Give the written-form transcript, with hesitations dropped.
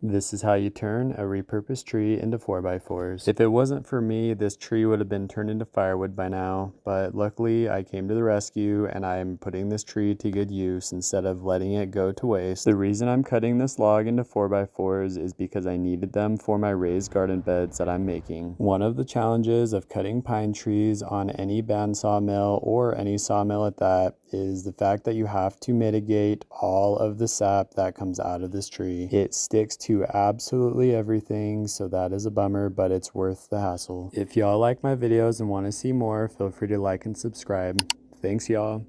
This is how you turn a repurposed tree into 4x4s. If it wasn't for me, this tree would have been turned into firewood by now, but luckily I came to the rescue and I'm putting this tree to good use instead of letting it go to waste. The reason I'm cutting this log into 4x4s is because I needed them for my raised garden beds that I'm making. One of the challenges of cutting pine trees on any bandsaw mill, or any sawmill at that, is the fact that you have to mitigate all of the sap that comes out of this tree. It sticks to absolutely everything, so that is a bummer, but it's worth the hassle. If y'all like my videos and want to see more, feel free to like and subscribe. Thanks y'all.